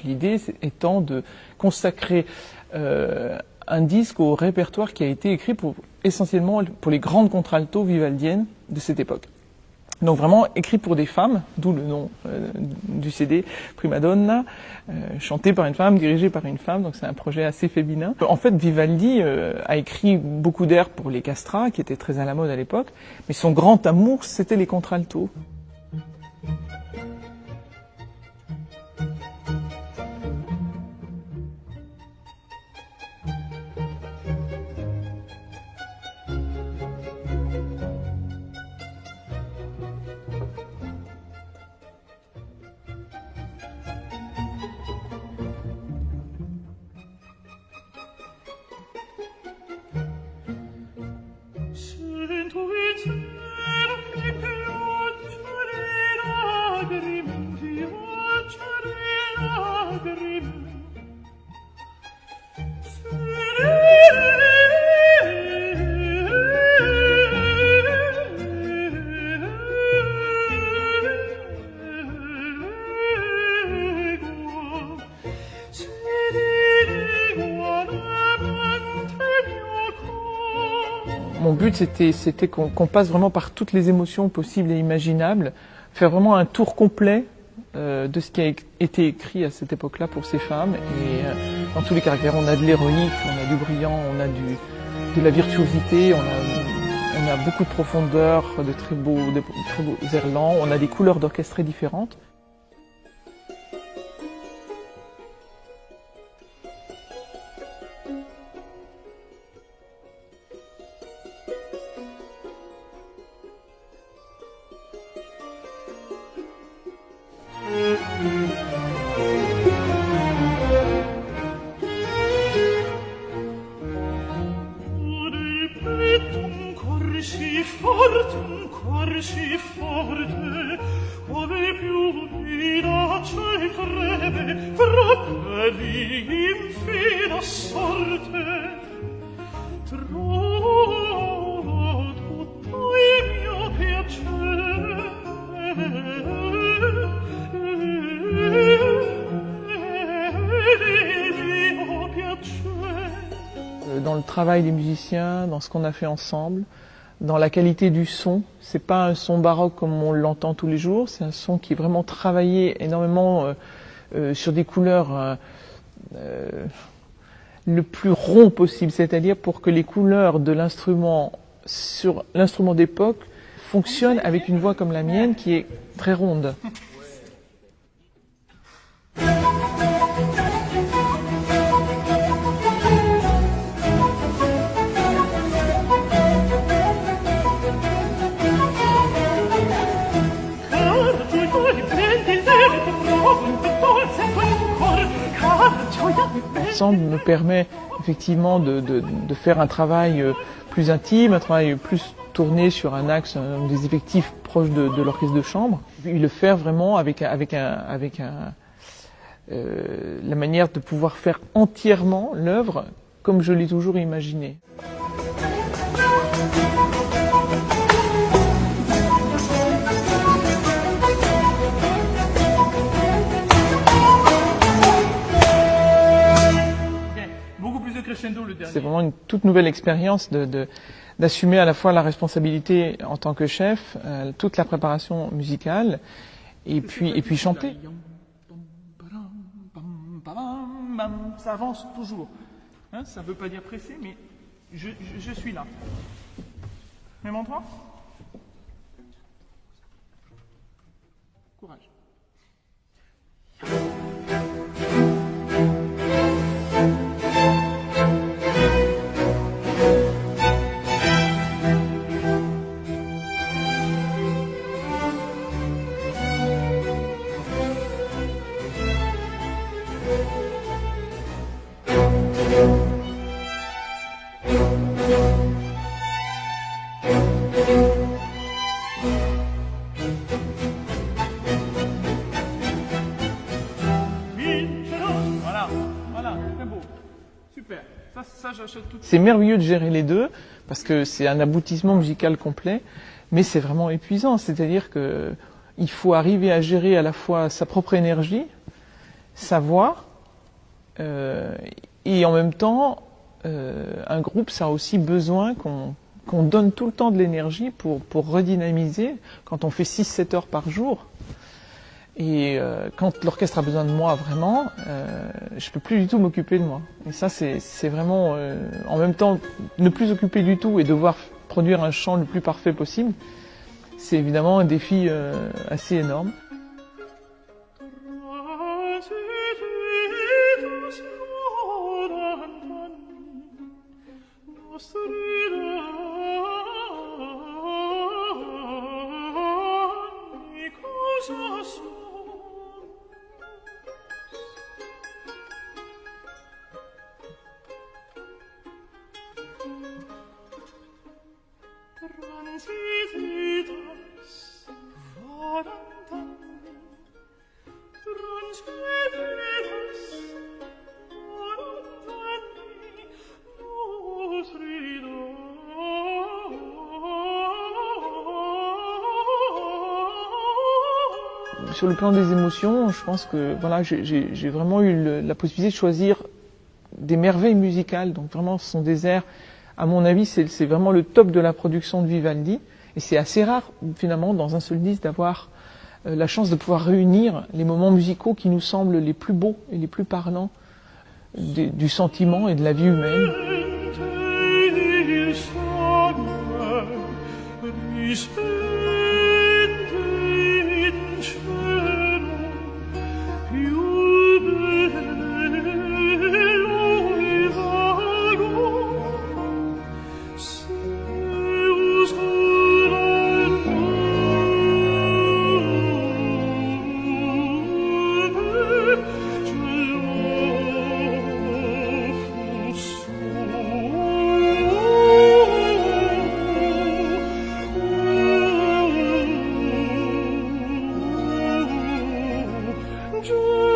L'idée étant de consacrer un disque au répertoire qui a été écrit essentiellement pour les grandes contraltos vivaldiennes de cette époque. Donc vraiment écrit pour des femmes, d'où le nom du CD, Prima Donna, chanté par une femme, dirigé par une femme, donc c'est un projet assez féminin. En fait, Vivaldi a écrit beaucoup d'airs pour les castrats, qui étaient très à la mode à l'époque, mais son grand amour, c'était les contraltos. Mon but, c'était qu'on passe vraiment par toutes les émotions possibles et imaginables, faire vraiment un tour complet de ce qui a été écrit à cette époque-là pour ces femmes. Et dans tous les caractères, on a de l'héroïque, on a du brillant, on a de la virtuosité, on a beaucoup de profondeur, de très beaux airs lents, on a des couleurs d'orchestre très différentes. Dans le travail des musiciens, dans ce qu'on a fait ensemble, dans la qualité du son. C'est pas un son baroque comme on l'entend tous les jours, c'est un son qui est vraiment travaillé énormément sur des couleurs le plus rond possible, c'est-à-dire pour que les couleurs de l'instrument sur l'instrument d'époque fonctionnent avec une voix comme la mienne qui est très ronde. L'ensemble me permet effectivement de faire un travail plus intime, un travail plus tourné sur un axe des effectifs proches de l'orchestre de chambre, et le faire vraiment avec la manière de pouvoir faire entièrement l'œuvre comme je l'ai toujours imaginé. C'est vraiment une toute nouvelle expérience d'assumer à la fois la responsabilité en tant que chef, toute la préparation musicale, et puis chanter. Ça avance toujours. Hein, ça ne veut pas dire pressé, mais je suis là. Même endroit. Courage. C'est merveilleux de gérer les deux parce que c'est un aboutissement musical complet, mais c'est vraiment épuisant. C'est-à-dire que il faut arriver à gérer à la fois sa propre énergie, sa voix, et en même temps, un groupe, ça a aussi besoin qu'on donne tout le temps de l'énergie pour redynamiser quand on fait 6-7 heures par jour. Et quand l'orchestre a besoin de moi vraiment, je peux plus du tout m'occuper de moi. Et ça, c'est vraiment, en même temps, ne plus occuper du tout et devoir produire un chant le plus parfait possible, c'est évidemment un défi assez énorme. Sur le plan des émotions, je pense que voilà, j'ai vraiment eu la possibilité de choisir des merveilles musicales. Donc vraiment, ce sont des airs, à mon avis, c'est vraiment le top de la production de Vivaldi. Et c'est assez rare, finalement, dans un seul disque, d'avoir la chance de pouvoir réunir les moments musicaux qui nous semblent les plus beaux et les plus parlants du sentiment et de la vie humaine. Joy.